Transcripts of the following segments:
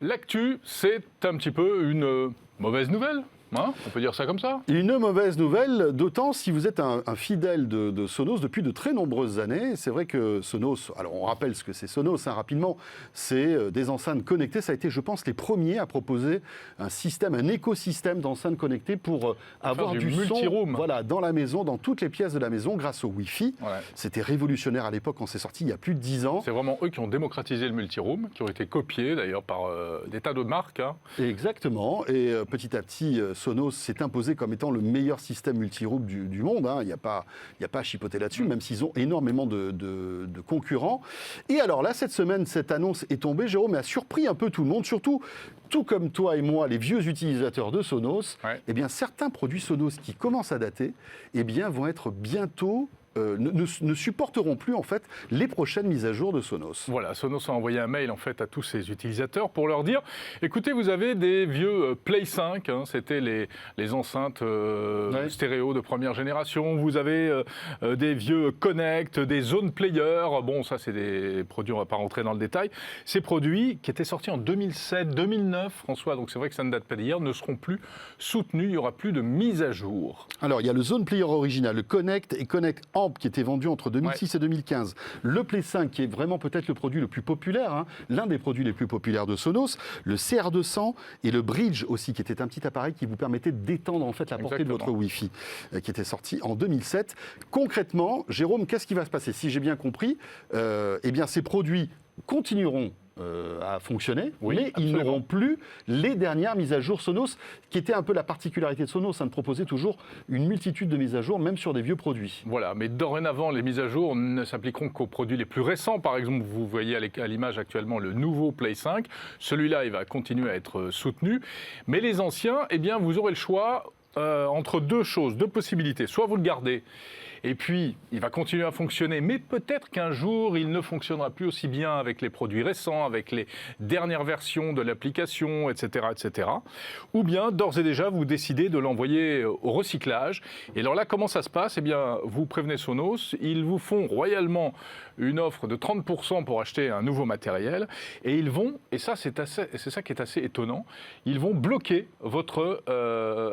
L'actu, c'est un petit peu une mauvaise nouvelle. Hein, on peut dire ça comme ça. Une mauvaise nouvelle, d'autant si vous êtes un fidèle de Sonos depuis de très nombreuses années. C'est vrai que Sonos, alors on rappelle ce que c'est Sonos rapidement, c'est des enceintes connectées. Ça a été, je pense, les premiers à proposer un système, un écosystème d'enceintes connectées pour avoir du multi-room. Son, voilà, dans la maison, dans toutes les pièces de la maison, grâce au Wi-Fi. Ouais. C'était révolutionnaire à l'époque quand c'est sorti, il y a plus de 10 ans. C'est vraiment eux qui ont démocratisé le multi-room, qui ont été copiés d'ailleurs par des tas de marques. Hein. Exactement, et petit à petit, Sonos s'est imposé comme étant le meilleur système multi-room du monde. Hein. Il n'y a pas à chipoter là-dessus, même s'ils ont énormément de concurrents. Et alors là, cette semaine, cette annonce est tombée, Jérôme, et a surpris un peu tout le monde, surtout, tout comme toi et moi, les vieux utilisateurs de Sonos. Ouais. Eh bien, certains produits Sonos qui commencent à dater, eh bien, vont être bientôt... ne supporteront plus en fait les prochaines mises à jour de Sonos. Voilà, Sonos a envoyé un mail en fait à tous ses utilisateurs pour leur dire écoutez, vous avez des vieux Play 5, hein, c'était les enceintes stéréo de première génération, vous avez des vieux Connect, des Zone Player, bon ça c'est des produits, on ne va pas rentrer dans le détail, ces produits qui étaient sortis en 2007, 2009 François, donc c'est vrai que ça ne date pas d'hier, ne seront plus soutenus, il n'y aura plus de mise à jour. Alors il y a le Zone Player original, le Connect et Connect qui était vendu entre 2006 et 2015. Le Play 5, qui est vraiment peut-être le produit le plus populaire, hein, l'un des produits les plus populaires de Sonos, le CR200 et le Bridge aussi, qui était un petit appareil qui vous permettait d'étendre en fait la portée de votre Wi-Fi, qui était sorti en 2007. Concrètement, Jérôme, qu'est-ce qui va se passer? Si j'ai bien compris, eh bien ces produits continueront à fonctionner, oui, mais absolument. Ils n'auront plus les dernières mises à jour Sonos, qui était un peu la particularité de Sonos, ça de proposer toujours une multitude de mises à jour, même sur des vieux produits. Voilà, mais dorénavant, les mises à jour ne s'appliqueront qu'aux produits les plus récents. Par exemple, vous voyez à l'image actuellement le nouveau Play 5. Celui-là, il va continuer à être soutenu. Mais les anciens, eh bien, vous aurez le choix entre deux choses, deux possibilités. Soit vous le gardez, et puis il va continuer à fonctionner, mais peut-être qu'un jour il ne fonctionnera plus aussi bien avec les produits récents, avec les dernières versions de l'application, etc., etc. Ou bien, d'ores et déjà, vous décidez de l'envoyer au recyclage. Et alors là, comment ça se passe? Eh bien, vous prévenez Sonos, ils vous font royalement une offre de 30% pour acheter un nouveau matériel, et ils vont, et ça c'est ça qui est assez étonnant, ils vont bloquer votre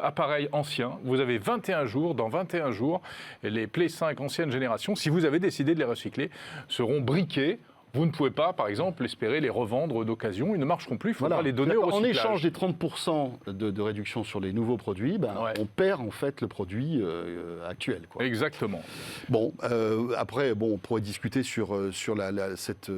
appareil ancien. Vous avez 21 jours, dans 21 jours, les Play 5 ancienne génération, si vous avez décidé de les recycler, seront briqués. Vous ne pouvez pas, par exemple, espérer les revendre d'occasion. Ils ne marcheront plus, il faudra les donner au recyclage. En échange des 30% de réduction sur les nouveaux produits, on perd en fait le produit actuel. Quoi. Exactement. Bon, après, on pourrait discuter sur cette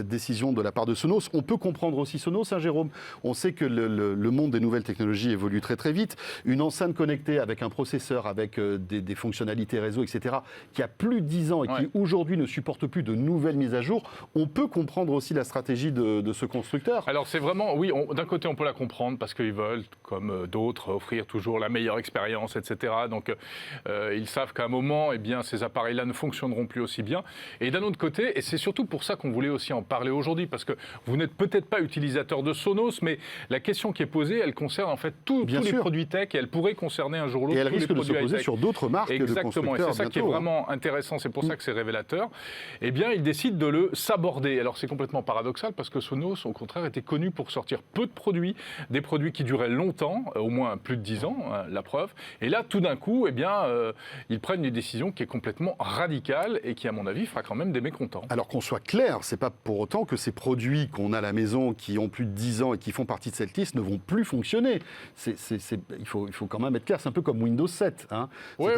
décision de la part de Sonos. On peut comprendre aussi Sonos, hein, Jérôme. On sait que le monde des nouvelles technologies évolue très très vite. Une enceinte connectée avec un processeur, avec des fonctionnalités réseau, etc., qui a plus de 10 ans et qui aujourd'hui ne supporte plus de nouvelles mises à jour, on peut comprendre aussi la stratégie de ce constructeur. Alors c'est vraiment, oui, d'un côté on peut la comprendre parce qu'ils veulent, comme d'autres, offrir toujours la meilleure expérience, etc. Donc ils savent qu'à un moment, eh bien, ces appareils-là ne fonctionneront plus aussi bien. Et d'un autre côté, et c'est surtout pour ça qu'on voulait aussi en parler aujourd'hui, parce que vous n'êtes peut-être pas utilisateur de Sonos, mais la question qui est posée, elle concerne en fait tous les produits tech et elle pourrait concerner un jour ou l'autre. Et elle risque de se poser sur d'autres marques de constructeurs. Exactement, et c'est ça qui est vraiment intéressant, c'est pour ça que c'est révélateur. Eh bien, ils décident de le saborder. Alors c'est complètement paradoxal parce que Sonos, au contraire, était connu pour sortir peu de produits, des produits qui duraient longtemps, au moins plus de 10 ans, hein, la preuve. Et là, tout d'un coup, eh bien, ils prennent une décision qui est complètement radicale et qui, à mon avis, fera quand même des mécontents. Alors qu'on soit clair, c'est pas pour autant que ces produits qu'on a à la maison, qui ont plus de 10 ans et qui font partie de cette liste, ne vont plus fonctionner. Il faut quand même être clair, c'est un peu comme Windows 7. Hein. Oui,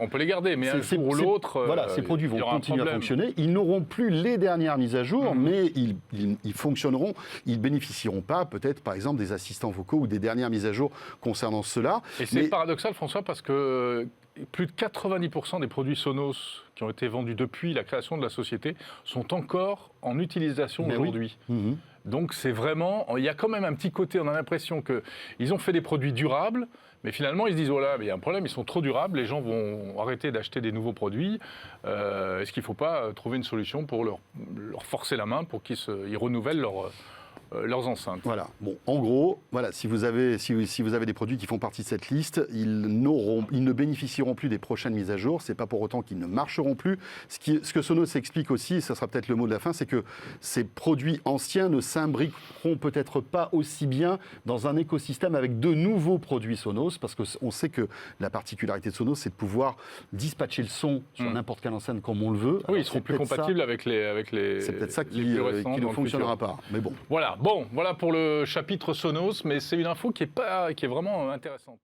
on peut les garder, mais un jour ou l'autre, voilà, ces produits vont continuer à fonctionner. Ils n'auront plus les dernières mises à jour, mais ils fonctionneront, ils ne bénéficieront pas peut-être par exemple des assistants vocaux ou des dernières mises à jour concernant cela. Et c'est paradoxal, François, parce que plus de 90% des produits Sonos qui ont été vendus depuis la création de la société sont encore en utilisation aujourd'hui. Oui. Donc c'est vraiment, il y a quand même un petit côté, on a l'impression qu'ils ont fait des produits durables, mais finalement ils se disent, oh là, il y a un problème, ils sont trop durables, les gens vont arrêter d'acheter des nouveaux produits. Est-ce qu'il ne faut pas trouver une solution pour leur forcer la main pour qu'ils renouvellent leurs enceintes. Voilà. Bon, en gros, voilà, si vous avez des produits qui font partie de cette liste, ils ne bénéficieront plus des prochaines mises à jour. C'est pas pour autant qu'ils ne marcheront plus. Ce que Sonos explique aussi, et ça sera peut-être le mot de la fin, c'est que ces produits anciens ne s'imbriqueront peut-être pas aussi bien dans un écosystème avec de nouveaux produits Sonos, parce qu'on sait que la particularité de Sonos, c'est de pouvoir dispatcher le son sur n'importe quelle enceinte comme on le veut. Oui, ils seront plus compatibles avec les. C'est peut-être ça qui récents, ne fonctionnera pas. Mais bon. Voilà pour le chapitre Sonos, mais c'est une info qui est vraiment intéressante.